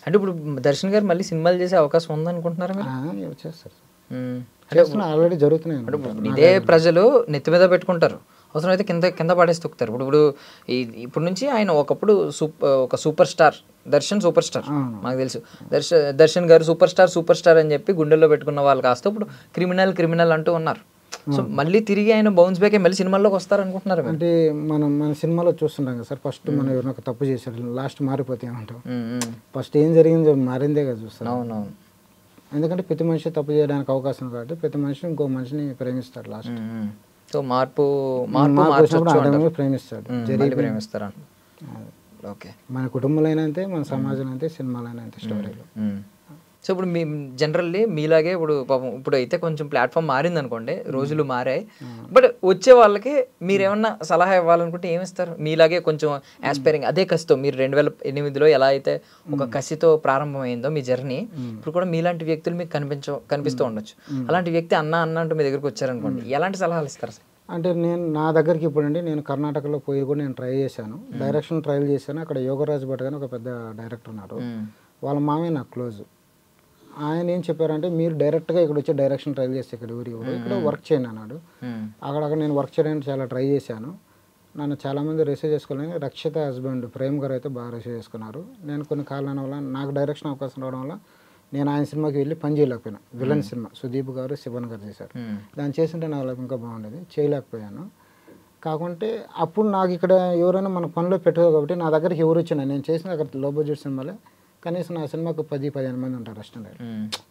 అంటే ఇప్పుడు దర్శన్ గారు మళ్ళీ సినిమాలు చేసే అవకాశం ఉందనుకుంటున్నారా మీరు? చేస్తారు, ఆల్రెడీ జరుగుతున్నాయి. ఇదే ప్రజలు నెత్తి మీద పెట్టుకుంటారు, అవసరం అయితే కింద పడేసి తొక్కుతారు. ఇప్పుడు నుంచి ఆయన ఒకప్పుడు ఒక super star, Darshan super star మాకు తెలుసు, దర్శన్ గారు సూపర్ స్టార్ అని చెప్పి గుండెల్లో పెట్టుకున్న వాళ్ళు కాస్త ఇప్పుడు క్రిమినల్ అంటూ ఉన్నారు. సో మళ్ళీ తిరిగి ఆయన బౌన్స్ బ్యాక్ మళ్ళీ సినిమాల్లోకి వస్తారు అనుకుంటున్నారు? అంటే మన సినిమాలో చూస్తుంటాం కదా సార్, ఫస్ట్ మనం ఎవరైనా ఒక తప్పు చేశారు, లాస్ట్ మారిపోతే ఏమంటాం, ఫస్ట్ ఏం జరిగింది మారిందే కదా చూస్తారు. అవునవును, ఎందుకంటే ప్రతి మనిషి తప్పు చేయడానికి అవకాశం కాబట్టి ప్రతి మనిషి ఇంకో మనిషిని ప్రేమిస్తాడు లాస్ట్. సో మార్పు ప్రేమిస్తాడు, ప్రేమిస్తారు. ఓకే, మన కుటుంబంలో అయినా అంతే, మన సమాజంలో అయితే, సినిమాలో అయినా అంతే, స్టోరీలో. సో ఇప్పుడు మీ జనరల్లీ మీలాగే ఇప్పుడు అయితే కొంచెం ప్లాట్ఫామ్ మారింది అనుకోండి, రోజులు మారాయి, బట్ వచ్చే వాళ్ళకి మీరు ఏమన్నా సలహా ఇవ్వాలనుకుంటే ఏమిస్తారు? మీలాగే కొంచెం ఆస్పైరింగ్ అదే కసితో మీరు 2008లో ఎలా అయితే ఒక కసితో ప్రారంభమైందో మీ జర్నీ, ఇప్పుడు కూడా మీలాంటి వ్యక్తులు మీకు కనిపిస్తూ ఉండొచ్చు. అలాంటి వ్యక్తి అన్న అంటూ మీ దగ్గరికి వచ్చారనుకోండి, ఎలాంటి సలహాలు ఇస్తారు సార్? అంటే నా దగ్గరికి ఇప్పుడండి నేను కర్ణాటకలో పోయి కూడా నేను ట్రై చేశాను, డైరెక్షన్ ట్రయల్ చేశాను. అక్కడ యోగరాజ్ భట్ అని ఒక పెద్ద డైరెక్టర్ ఉన్నారు, వాళ్ళ మామే నాకు క్లోజ్. ఆయన ఏం చెప్పారంటే మీరు డైరెక్ట్గా ఇక్కడ వచ్చి డైరెక్షన్ ట్రయల్ చేస్తే ఇక్కడ ఇక్కడ వర్క్ చేయండి అన్నాడు. అక్కడ నేను వర్క్ చేయడానికి చాలా ట్రై చేశాను. నన్ను చాలామంది రిసీవ్ చేసుకోవాలని, రక్షిత హస్బెండ్ ప్రేమ్ గారు అయితే బాగా రిసీవ్ చేసుకున్నారు. నేను కొన్ని కారణాల వల్ల నాకు డైరెక్షన్ అవకాశం రావడం వల్ల నేను ఆయన సినిమాకి వెళ్ళి పని చేయలేకపోయినా. విలన్ సినిమా సుదీప్ గారు శివన్ గారు చేశారు, దాన్ని చేస్తుంటే నా లైఫ్ ఇంకా బాగుండేది, చేయలేకపోయాను. కాకుంటే అప్పుడు నాకు ఇక్కడ ఎవరైనా మన పనిలో పెట్టదు కాబట్టి నా దగ్గరికి ఎవరు వచ్చినా నేను చేసిన అక్కడ లో బడ్జెట్ సినిమాలే కనీసం నా సినిమాకు 10-15 మంది ఉంటారు అసిస్టెంట్.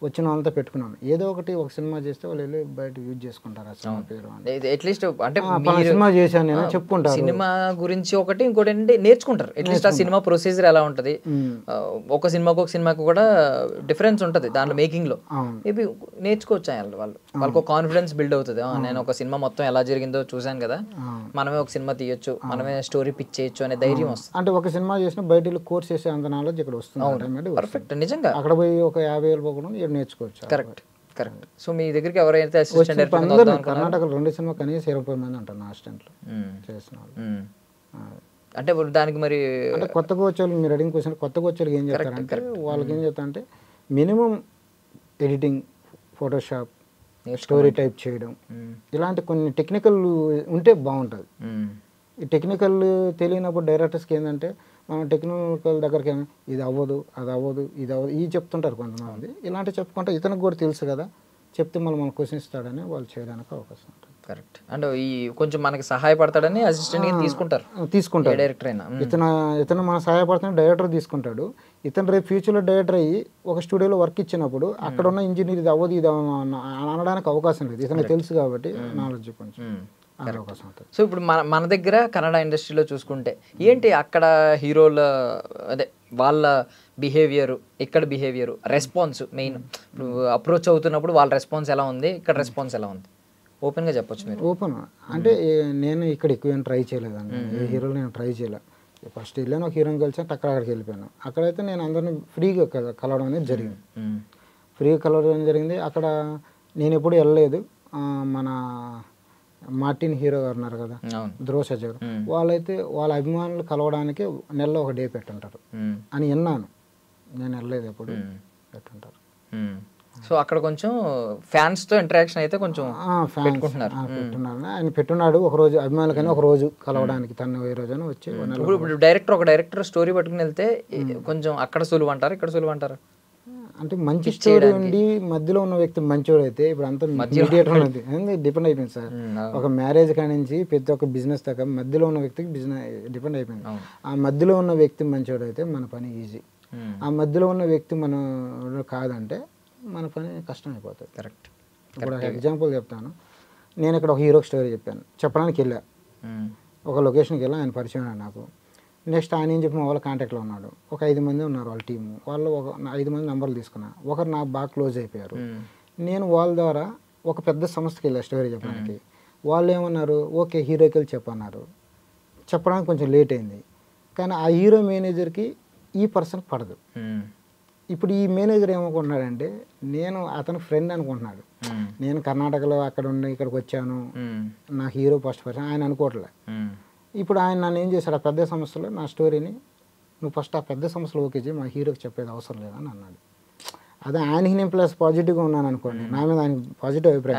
వచ్చిన వాళ్ళతో పెట్టుకున్నాను, ఏదో ఒకటి ఒక సినిమా చేస్తే వాళ్ళు వెళ్ళి బయట యూజ్ చేసుకుంటారు ఆ సినిమా పేరు. అట్లీస్ట్ అంటే సినిమా చేశాను నేను చెప్పుకుంటారు, సినిమా గురించి ఒకటి, ఇంకోటి ఏంటంటే నేర్చుకుంటారు. అట్లీస్ట్ ఆ సినిమా ప్రొసీజర్ ఎలా ఉంటుంది, ఒక సినిమాకు కూడా డిఫరెన్స్ ఉంటుంది దాంట్లో మేకింగ్ లో. మేబీ నేర్చుకోవచ్చు వాళ్ళకు కాన్ఫిడెన్స్ బిల్డ్ అవుతుంది. నేను ఒక సినిమా మొత్తం ఎలా జరిగిందో చూసాను కదా, మనమే ఒక సినిమా తీయొచ్చు, మనమే స్టోరీ పిచ్ చేయొచ్చు అనే ధైర్యం వస్తుంది. అంటే ఒక సినిమా చేసిన బయట కోర్స్ చేసే అంత నాలెడ్జ్ ఇక్కడ వస్తుంది. పర్ఫెక్ట్, నిజంగా అక్కడ పోయి ఒక 50,000 పోకుండా నేర్చుకోవచ్చు. కరెక్ట్. సో మీ దగ్గరికి ఎవరైతే అసిస్టెంట్ కర్ణాటకలో 2 సినిమా కనీసం 20 మంది ఉంటారు నా అసిస్టెంట్లు చేసిన వాళ్ళు. అంటే దానికి మరి అంటే కొత్తగా వచ్చే వాళ్ళు, మీరు అడిగిన క్వశ్చన్, కొత్తగా వచ్చే వాళ్ళకి ఏం చేస్తారంటే వాళ్ళకి ఏం చేస్తారంటే minimum editing, Photoshop, story type చేయడం, ఇలాంటి కొన్ని టెక్నికల్ ఉంటే బాగుంటుంది. ఈ టెక్నికల్ తెలియనప్పుడు డైరెక్టర్స్కి ఏంటంటే మనం టెక్నికల్ దగ్గరికి ఇది అవ్వదు, అది అవ్వదు, ఇది అవ్వదు ఇవి చెప్తుంటారు కొంతమంది. ఇలాంటి చెప్పుకుంటే ఇతనికి కూడా తెలుసు కదా, చెప్తే మళ్ళీ మనం క్వశ్చన్ ఇస్తాడని వాళ్ళు చేయడానికి అవకాశం ఉంటుంది. కరెక్ట్. అంటే ఈ కొంచెం మనకి సహాయపడతాడని అసిస్టెంట్ తీసుకుంటారు డైరెక్టర్ అయినా. ఇతను మన సహాయపడుతున్న డైరెక్టర్ తీసుకుంటాడు. ఇతను రేపు ఫ్యూచర్లో డైరెక్టర్ అయ్యి ఒక స్టూడియోలో వర్క్ ఇచ్చినప్పుడు అక్కడ ఉన్న ఇంజనీర్ ఇది అవ్వదు, ఇది అనడానికి అవకాశం లేదు. ఇతనికి తెలుసు కాబట్టి నాలెడ్జ్ కొంచెం అవకాశం ఉంటుంది. సో ఇప్పుడు మన దగ్గర కన్నడ ఇండస్ట్రీలో చూసుకుంటే ఏంటి అక్కడ హీరోల అదే వాళ్ళ బిహేవియర్, ఇక్కడ బిహేవియర్, రెస్పాన్స్ మెయిన్ అప్రోచ్ అవుతున్నప్పుడు వాళ్ళ రెస్పాన్స్ ఎలా ఉంది, ఇక్కడ రెస్పాన్స్ ఎలా ఉంది, ఓపెన్గా చెప్పొచ్చు మీరు? ఓపెన్ అంటే నేను ఇక్కడ ఎక్కువ ఏం ట్రై చేయలేదండి, ఏ హీరోలు నేను ట్రై చేయలే. ఫస్ట్ వెళ్ళాను, ఒక హీరోని కలిసాను, అక్కడికి వెళ్ళిపోయాను. అక్కడైతే నేను అందరినీ ఫ్రీగా కలవడం అనేది జరిగింది. ఫ్రీగా కలవడం జరిగింది. అక్కడ నేను ఎప్పుడు వెళ్ళలేదు. మన మార్టిన్ హీరో గారు ఉన్నారు కదా, ధ్రువ సజ్జా గారు, వాళ్ళైతే వాళ్ళ అభిమానులు కలవడానికి నెలలో ఒక డే పెట్టుంటారు అని విన్నాను. నేను వెళ్ళలేదు, ఎప్పుడు పెట్టుంటారు. సో అక్కడ కొంచెం ఫ్యాన్స్ తో ఇంటరాక్షన్ అయితే కొంచెం పెట్టుకుంటున్నారు. ఆయన పెట్టున్నాడు ఒక రోజు అభిమానులకైనా ఒక రోజు కలవడానికి, తను ఏ రోజైనా వచ్చి. ఇప్పుడు ఒక డైరెక్టర్ స్టోరీ పట్టుకుని వెళ్తే కొంచెం అక్కడ సులువు అంటారు, ఇక్కడ సులువు అంటారు. అంటే మంచి స్టోరీ ఉండి మధ్యలో ఉన్న వ్యక్తి మంచోడు అయితే ఇప్పుడు అంతా మీడియేటర్ ఉన్నది డిపెండ్ అయిపోయింది సార్. ఒక మ్యారేజ్ కాడి నుంచి ప్రతి ఒక్క బిజినెస్ దాకా మధ్యలో ఉన్న వ్యక్తికి బిజినెస్ డిపెండ్ అయిపోయింది. ఆ మధ్యలో ఉన్న వ్యక్తి మంచోడు అయితే మన పని ఈజీ. ఆ మధ్యలో ఉన్న వ్యక్తి మన కాదంటే మన పని కష్టం అయిపోతుంది. కరెక్ట్. ఇప్పుడు ఎగ్జాంపుల్ చెప్తాను. నేను ఇక్కడ ఒక హీరో స్టోరీ చెప్పడానికి వెళ్ళా, ఒక లొకేషన్కి వెళ్ళా, ఆయన పరిచయం నాకు. నెక్స్ట్ ఆయన ఏం చెప్పి మా వాళ్ళ కాంటాక్ట్లో ఉన్నాడు. ఒక 5 మంది ఉన్నారు వాళ్ళ టీము. వాళ్ళు ఒక 5 మంది నెంబర్లు తీసుకున్నా. ఒకరు నాకు బాగా క్లోజ్ అయిపోయారు. నేను వాళ్ళ ద్వారా ఒక పెద్ద సంస్థకి వెళ్ళా స్టోరీ చెప్పడానికి. వాళ్ళు ఏమన్నారు, ఓకే హీరోకి వెళ్ళి చెప్పన్నారు. చెప్పడానికి కొంచెం లేట్ అయింది. కానీ ఆ హీరో మేనేజర్కి ఈ పర్సన్ పడదు. ఇప్పుడు ఈ మేనేజర్ ఏమనుకుంటున్నాడంటే నేను అతని ఫ్రెండ్ అనుకుంటున్నాడు. నేను కర్ణాటకలో అక్కడ ఉండి ఇక్కడికి వచ్చాను, నా హీరో ఫస్ట్ పర్సన్ ఆయన అనుకోవట్లే. ఇప్పుడు ఆయన నన్ను ఏం చేశాడు, ఆ పెద్ద సంస్థలో నా స్టోరీని నువ్వు ఫస్ట్ ఆ పెద్ద సంస్థలో ఓకే చేయి, మా హీరోకి చెప్పేది అవసరం లేదని అన్నాడు. అదే ఆయనకి నేను ప్లస్ పాజిటివ్గా ఉన్నాను అనుకోండి, నా మీద ఆయన పాజిటివ్ అభిప్రాయం.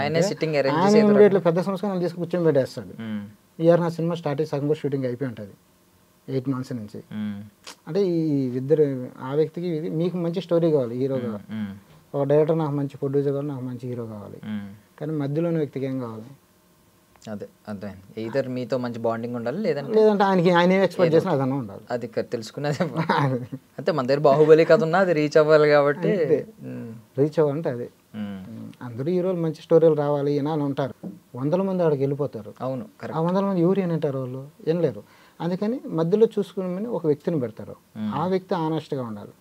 ఆయన ఇమీడియట్లీ పెద్ద సంస్థ నన్ను తీసుకు కూర్చొని పెట్టేస్తాడు. ఇయర్ నా సినిమా స్టార్ట్ అయ్యి సగం కూడా షూటింగ్ అయిపోయి ఉంటుంది 8 months నుంచి. అంటే ఈ ఇద్దరు ఆ వ్యక్తికి ఇది మీకు మంచి స్టోరీ కావాలి, హీరో కావాలి. ఒక డైరెక్టర్ నాకు మంచి ప్రొడ్యూసర్ కావాలి, నాకు మంచి హీరో కావాలి. కానీ మధ్యలోని వ్యక్తికి ఏం కావాలి? అదే అదే ఇద్దర్ మీతో మంచి బాండింగ్ ఉండాలి, లేదంటే ఆయన ఎక్స్పెక్ట్ చేసిన అదన్నా ఉండాలి. అది తెలుసుకునేది అంతే. మన దగ్గర బాహుబలి కథ ఉన్నా అది రీచ్ అవ్వాలి కాబట్టి, రీచ్ అవ్వాలంటే అదే. అందరూ హీరోలు మంచి స్టోరీలు రావాలి అని ఉంటారు. 100 మంది ఆడికి వెళ్ళిపోతారు. అవును, ఆ 100 మంది ఎవరు అని అంటారు, వాళ్ళు ఏం లేరు. అందుకని మధ్యలో చూసుకుని ఒక వ్యక్తిని పెడతారు. ఆ వ్యక్తి ఆనెస్ట్గా ఉండాలి.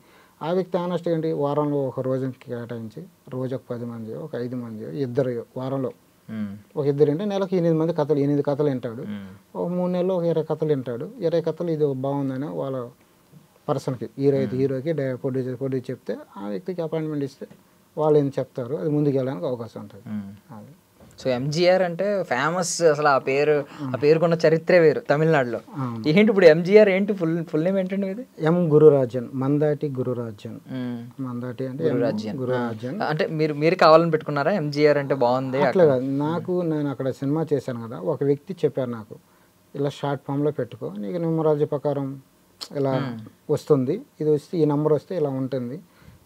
ఆ వ్యక్తి ఆనెస్ట్ ఏంటి, వారంలో ఒక రోజుకి కేటాయించి రోజు ఒక 10 మంది, ఒక 5 మంది, ఇద్దరు వారంలో ఒక ఇద్దరు అంటే నెలకు 8 కథలు వింటాడు. ఒక 3 నెలలు ఒక 20 కథలు వింటాడు. 20 కథలు ఇది బాగుందని వాళ్ళ పర్సన్కి హీరోకి ప్రొడ్యూసర్ చెప్తే ఆ వ్యక్తికి అపాయింట్మెంట్ ఇస్తే వాళ్ళు ఏం చెప్తారు, అది ముందుకు వెళ్ళడానికి అవకాశం ఉంటుంది. అది సో ఎంజీఆర్ అంటే ఫేమస్, అసలు ఆ పేరుకున్న చరిత్రే వేరు తమిళనాడులో. ఏంటి ఇప్పుడు ఎంజీఆర్ ఏంటి ఫుల్ నేమ్ ఏంటండి ఇది? ఎం గురురాజన్, మందాటి గురురాజన్. మందాటి అంటే గురురాజన్. అంటే మీరు కావాలని పెట్టుకున్నారా ఎంజీఆర్ అంటే బాగుంది? అట్లా కాదు, నేను అక్కడ సినిమా చేశాను కదా, ఒక వ్యక్తి చెప్పారు నాకు, ఇలా షార్ట్ ఫామ్లో పెట్టుకో, నీకు న్యూమరాలజీ ప్రకారం ఇలా వస్తుంది, ఇది వస్తే ఈ నెంబర్ వస్తే ఇలా ఉంటుంది,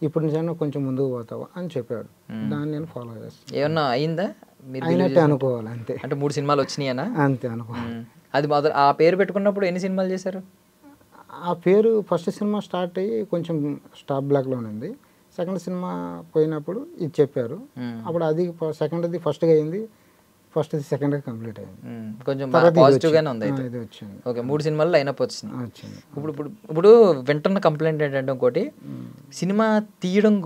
ఇప్పుడు నిజంగా కొంచెం ముందుకు పోతావా అని చెప్పాడు. దాన్ని నేను ఫాలో చేస్తాను. ఏమన్నా అయిందా? అయినట్టే అనుకోవాలి అంతే. అంటే 3 సినిమాలు వచ్చినాయనా? అంతే అనుకోవాలి. అది ఆ పేరు పెట్టుకున్నప్పుడు ఎన్ని సినిమాలు చేశారు? ఆ పేరు ఫస్ట్ సినిమా స్టార్ట్ అయ్యి కొంచెం స్టాప్ బ్లాక్లోనే ఉంది. సెకండ్ సినిమా పోయినప్పుడు ఇది చెప్పారు. అప్పుడు అది సెకండ్ది ఫస్ట్గా అయింది, ఫస్ట్ది సెకండ్గా కంప్లీట్ అయింది. కొంచెం పాజిటివ్గానే ఉంది అయితే. ఇది వచ్చింది. ఓకే, 3 సినిమాలు లైనప్ వచ్చింది. ఇప్పుడు వింటున్న కంప్లైంట్ ఏంటంటే ఇంకోటి, సినిమా తీయడం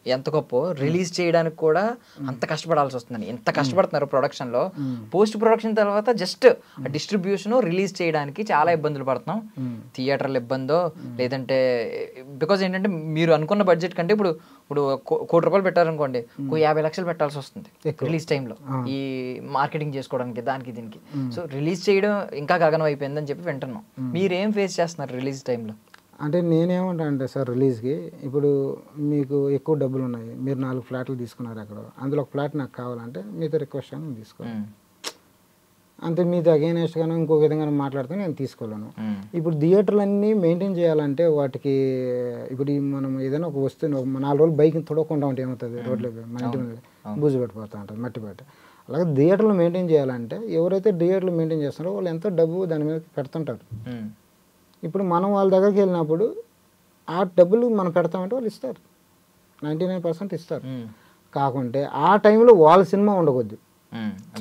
ఎంత గొప్ప, రిలీజ్ చేయడానికి కూడా అంత కష్టపడాల్సి వస్తుందని. ఎంత కష్టపడుతున్నారు ప్రొడక్షన్లో, పోస్ట్ ప్రొడక్షన్ తర్వాత జస్ట్ డిస్ట్రిబ్యూషన్ రిలీజ్ చేయడానికి చాలా ఇబ్బందులు పడుతున్నాం. థియేటర్ల ఇబ్బందో లేదంటే బికాజ్ ఏంటంటే మీరు అనుకున్న బడ్జెట్ కంటే ఇప్పుడు 1 కోటి రూపాయలు పెట్టారనుకోండి, 50 లక్షలు పెట్టాల్సి వస్తుంది రిలీజ్ టైంలో ఈ మార్కెటింగ్ చేసుకోవడానికి, దానికి దీనికి. సో రిలీజ్ చేయడం ఇంకా గగనం అయిపోయిందని చెప్పి వింటున్నాం. మీరేం ఫేస్ చేస్తున్నారు రిలీజ్ టైంలో? అంటే నేనేమంటా అంటే సార్, రిలీజ్కి ఇప్పుడు మీకు ఎక్కువ డబ్బులు ఉన్నాయి, మీరు 4 ఫ్లాట్లు తీసుకున్నారు అక్కడ, అందులో ఒక ఫ్లాట్ నాకు కావాలంటే మీతో రిక్వెస్ట్ అని తీసుకోవాలి. అంతే, మీతో అగైనెస్ట్గానో ఇంకో విధంగా మాట్లాడితే నేను తీసుకోలేను. ఇప్పుడు థియేటర్లన్నీ మెయింటైన్ చేయాలంటే వాటికి ఇప్పుడు మనం ఏదైనా ఒక వస్తువుని 4 రోజులు బైక్ తొడవకుండా ఉంటే ఏమవుతుంది, రోడ్లో మన ఇంటి మీద బూజు పెట్టిపోతూ ఉంటుంది, మట్టి పెట్టి. అలాగే థియేటర్లు మెయింటైన్ చేయాలంటే ఎవరైతే థియేటర్లు మెయింటైన్ చేస్తారో వాళ్ళు ఎంతో డబ్బు దాని మీద పెడుతుంటారు. ఇప్పుడు మనం వాళ్ళ దగ్గరికి వెళ్ళినప్పుడు ఆ డబ్బులు మనం పెడతామంటే వాళ్ళు ఇస్తారు, 99% ఇస్తారు. కాకుంటే ఆ టైంలో వాళ్ళ సినిమా ఉండకూడదు.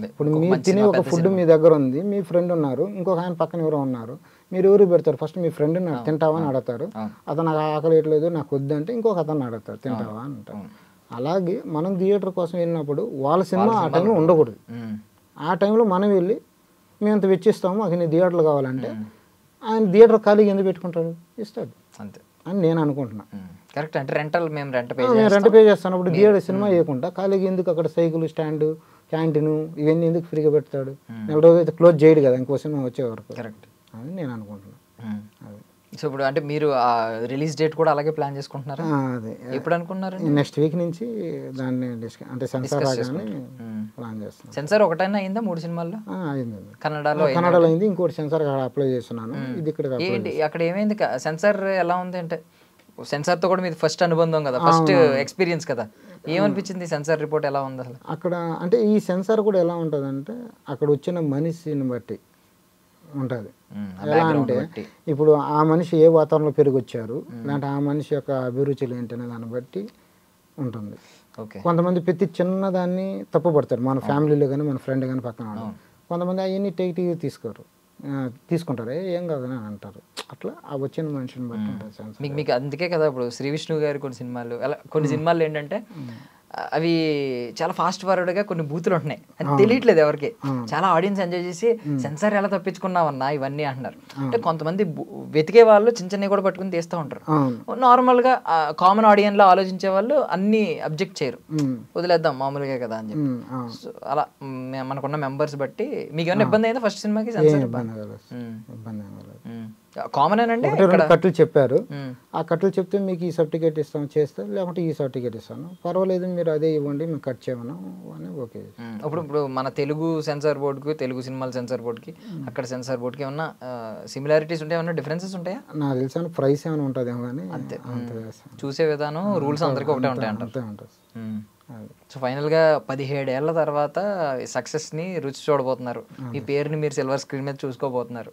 ఇప్పుడు మీరు తినే ఒక ఫుడ్ మీ దగ్గర ఉంది, మీ ఫ్రెండ్ ఉన్నారు, ఇంకొక ఆయన పక్కన ఎవరో ఉన్నారు, మీరు ఎవరు పెడతారు? ఫస్ట్ మీ ఫ్రెండ్ తింటావా అని అడుగుతారు. అతను నాకు ఆకలి వేయట్లేదు నాకు వద్దు అంటే ఇంకొక అతను అడుగుతారు తింటావా అని అంటారు. అలాగే మనం థియేటర్ కోసం వెళ్ళినప్పుడు వాళ్ళ సినిమా ఆ టైంలో ఉండకూడదు. ఆ టైంలో మనం వెళ్ళి మేము అంత వెచ్చిస్తాము, మాకు నీ థియేటర్లు కావాలంటే ఆయన థియేటర్ ఖాళీగా ఎందుకు పెట్టుకుంటాడు, ఇస్తాడు అంతే అని నేను అనుకుంటున్నా. కరెక్ట్. అంటే మేము రెంట్ పే చేస్తాను. ఇప్పుడు థియేటర్ సినిమా వేయకుండా ఖాళీగా ఎందుకు అక్కడ సైకిల్ స్టాండ్, క్యాంటీన్ ఇవన్నీ ఎందుకు ఫ్రీగా పెడతాడు? నెల రోజు అయితే క్లోజ్ చేయడు కదా ఇంకో సినిమా వచ్చే వరకు. కరెక్ట్ అని నేను అనుకుంటున్నాను. అది సో ఇప్పుడు అంటే మీరు ఆ రిలీజ్ డేట్ కూడా అలాగే ప్లాన్ చేసుకుంటున్నారా? అదే ఎప్పుడు అనుకున్నారు? నెక్స్ట్ వీక్ నుంచి దాన్ని అంటే సెన్సార్ రాగానే ప్లాన్ చేస్తున్నాను. సెన్సార్ ఒకటైనా అయిందా 3 సినిమాల్లో? అయింది. కన్నడలో అయింది, ఇంకోటి సెన్సార్ అప్లై చేస్తున్నాను. ఇది ఇక్కడ ఏంటి అక్కడ ఏమైంది? సెన్సార్ ఎలా ఉంది అంటే, సెన్సార్తో కూడా మీది ఫస్ట్ అనుబంధం కదా, ఫస్ట్ ఎక్స్పీరియన్స్ కదా, ఏమనిపించింది? సెన్సార్ రిపోర్ట్ ఎలా ఉంది అసలు అక్కడ? అంటే ఈ సెన్సార్ కూడా ఎలా ఉంటుంది అంటే అక్కడ వచ్చిన మనిషిని బట్టి ఉంటుంది. ఎలా అంటే ఇప్పుడు ఆ మనిషి ఏ వాతావరణంలో పెరిగి వచ్చారు, లేదంటే ఆ మనిషి యొక్క అభిరుచులు ఏంటనే దాన్ని బట్టి ఉంటుంది. కొంతమంది ప్రతి చిన్నదాన్ని తప్పుపడతారు, మన ఫ్యామిలీలో కానీ మన ఫ్రెండ్ కానీ పక్కన వాళ్ళు. కొంతమంది అవన్నీ తీసుకుంటారు, ఏం కాదని అని అంటారు. అట్లా ఆ వచ్చిన మనిషిని బట్టి ఉంటుంది. మీకు అందుకే కదా ఇప్పుడు శ్రీ విష్ణు గారి కొన్ని సినిమాలు ఏంటంటే అవి చాలా ఫాస్ట్ ఫార్వర్డ్గా కొన్ని బూతులు ఉంటున్నాయి, అది తెలియట్లేదు ఎవరికి. చాలా ఆడియన్స్ ఎంజాయ్ చేసి సెన్సార్ ఎలా తప్పించుకున్నావన్నా ఇవన్నీ అంటున్నారు. అంటే కొంతమంది వెతికే వాళ్ళు చిన్న కూడా పట్టుకుని తీస్తూ ఉంటారు. నార్మల్గా కామన్ ఆడియన్స్ లో ఆలోచించే వాళ్ళు అన్ని అబ్జెక్ట్ చేయరు, వదిలేద్దాం మామూలుగా కదా అని చెప్పి. అలా మనకున్న మెంబర్స్ బట్టి మీకు ఏమైనా ఇబ్బంది అయిందా ఫస్ట్ సినిమాకి? సెన్సార్ కామన్ ఏనండి. కట్లు చెప్పారు, ఆ కట్లు చెప్తే మీకు ఈ సర్టిఫికేట్ ఇస్తాను చేస్తే, లేకుంటే ఈ సర్టిఫికేట్ ఇస్తాను, పర్వాలేదు మీరు అదే ఇవ్వండి మేము కట్ చేయమను అని. ఓకే. ఇప్పుడు మన తెలుగు సెన్సార్ బోర్డుకి, తెలుగు సినిమాల సెన్సార్ బోర్డుకి అక్కడ సెన్సార్ బోర్డుకి ఏమన్నా సిమిలారిటీస్ ఉంటాయి, ఏమన్నా డిఫరెన్సెస్ ఉంటాయా? నాకు తెలిసాను ప్రైస్ ఏమైనా ఉంటుందేమో కానీ అంతే, చూసే విధానం రూల్స్ అందరికీ ఒకటే ఉంటాయి అంటారు. సో ఫైనల్గా 17 ఏళ్ల తర్వాత సక్సెస్ని రుచి చూడబోతున్నారు, మీ పేరుని మీరు సిల్వర్ స్క్రీన్ మీద చూసుకోబోతున్నారు.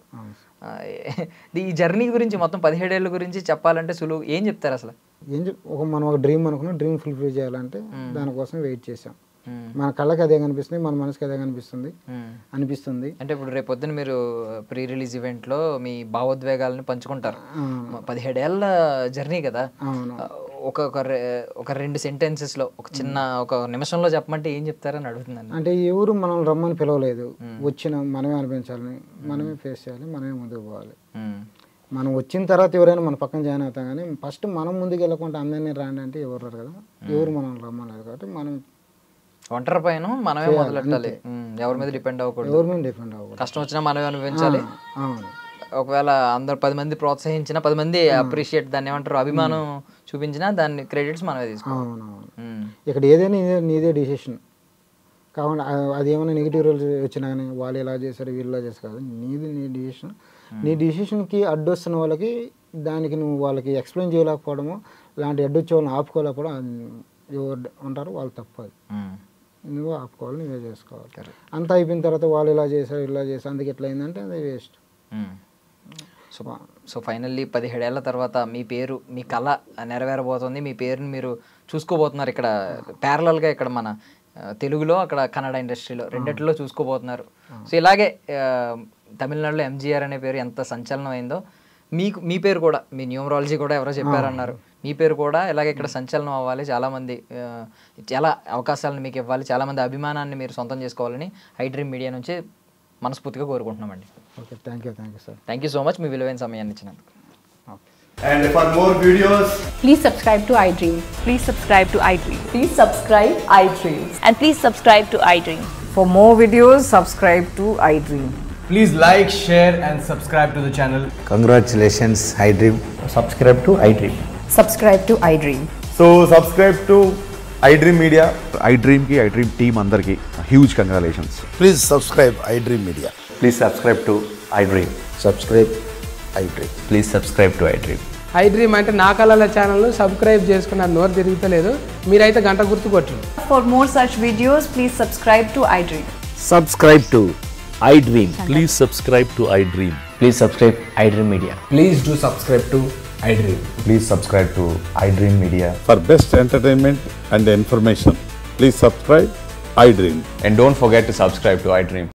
ఈ జర్నీ గురించి మొత్తం 17 ఏళ్ళ గురించి చెప్పాలంటే సులువు, ఏం చెప్తారు అసలు? మనం ఒక డ్రీమ్ అనుకున్నాం, డ్రీమ్ ఫుల్ఫిల్ చేయాలంటే దానికోసం వెయిట్ చేసాం. మన కళ్ళకి అదే కనిపిస్తుంది, మన మనసుకి అదే అనిపిస్తుంది. అంటే ఇప్పుడు రేపు పొద్దున మీరు ప్రీ రిలీజ్ ఈవెంట్లో మీ భావోద్వేగాలను పంచుకుంటారు. 17 ఏళ్ళ జర్నీ కదా. ఒక 2 సెంటెన్సెస్లో ఒక నిమిషంలో చెప్పమంటే ఏం చెప్తారని అడుగుతుందండి. అంటే ఎవరు మనం రమ్మని పిలవలేదు, వచ్చిన మనమే అనిపించాలని, మనమే ఫేస్ చేయాలి, మనమే ముందుకు పోవాలి. మనం వచ్చిన తర్వాత ఎవరైనా మన పక్కన జాయిన్ అవుతాం, కానీ ఫస్ట్ మనం ముందుకు వెళ్ళకుండా అందరినీ రాండి అంటే ఎవరు రారు కదా. ఎవరు మనం రమ్మలేదు కాబట్టి మనం ఒంటరి పైన మనమే మొదలెట్టాలి. ఎవరి మీద డిపెండ్ అవ్వకూడదు. కష్టం వచ్చినా మనమే అనిపించాలి. ఒకవేళ అందరు 10 మంది ప్రోత్సహించిన, 10 మంది అప్రిషియేట్ దాన్ని ఏమంటారు అభిమానం చూపించినా దాన్ని క్రెడిట్స్ మనమే తీసుకోవాలి. ఇక్కడ ఏదైనా నీదే డిసిషన్ కావాలి. అది ఏమైనా నెగిటివ్ రోల్స్ వచ్చినా కానీ వాళ్ళు ఇలా చేశారు వీళ్ళు ఇలా చేస్తారు కదా, నీ డిసిషన్. నీ డిసిషన్కి అడ్డొస్తున్న వాళ్ళకి దానికి నువ్వు వాళ్ళకి ఎక్స్ప్లెయిన్ చేయలేకపోవడము, ఇలాంటి అడ్డొచ్చే వాళ్ళని ఆపుకోలేకపోవడం ఎవరు ఉంటారు వాళ్ళు తప్పదు. నువ్వు ఆపుకోవాలి, నువ్వే చేసుకోవాలి. అంతా అయిపోయిన తర్వాత వాళ్ళు ఇలా చేశారు ఇలా చేశారు అందుకే ఎట్లా అయిందంటే అది వేస్ట్. సో ఫైనల్లీ 17 ఏళ్ల తర్వాత మీ పేరు, మీ కళ నెరవేరబోతుంది. మీ పేరుని మీరు చూసుకోబోతున్నారు ఇక్కడ ప్యారలల్గా, ఇక్కడ మన తెలుగులో అక్కడ కన్నడ ఇండస్ట్రీలో రెండిట్లో చూసుకోబోతున్నారు. సో ఇలాగే తమిళనాడులో ఎంజీఆర్ అనే పేరు ఎంత సంచలనం అయిందో మీ పేరు కూడా, మీ న్యూమరాలజీ కూడా ఎవరో చెప్పారన్నారు, మీ పేరు కూడా ఇలాగే ఇక్కడ సంచలనం అవ్వాలి. చాలామంది చాలా అవకాశాలను మీకు ఇవ్వాలి, చాలామంది అభిమానాన్ని మీరు సొంతం చేసుకోవాలని ఐడ్రీమ్ మీడియా నుంచి మనస్ఫూర్తిగా కోరుకుంటున్నామండి. Okay, thank you sir. Thank you so much మీ విలువైన సమయాన్ని ఇచ్చినందుకు. And for more videos, please subscribe to iDream. Please subscribe to iDream. Please subscribe iDream. And please subscribe to iDream. For more videos, subscribe to iDream. please like, share and subscribe to the channel. Congratulations, iDream. Subscribe to iDream. Subscribe to iDream. So subscribe to iDream Media. iDream ki iDream team andarki huge congratulations. Please subscribe iDream Media. Please subscribe to iDream. Subscribe iDream. Please subscribe to iDream. iDream అంటే నా కళల ఛానల్ సబ్స్క్రైబ్ చేసుకున్నారు, నోరు తిరుగుతలేదు, మీరైతే గంట గుర్తు కొట్టండి. For more such videos, please subscribe to iDream. Subscribe to iDream. Please subscribe to iDream. Please subscribe iDream Media. Please do subscribe to iDream. Please subscribe to iDream Media. For best entertainment and information, please subscribe iDream. And don't forget to subscribe to iDream.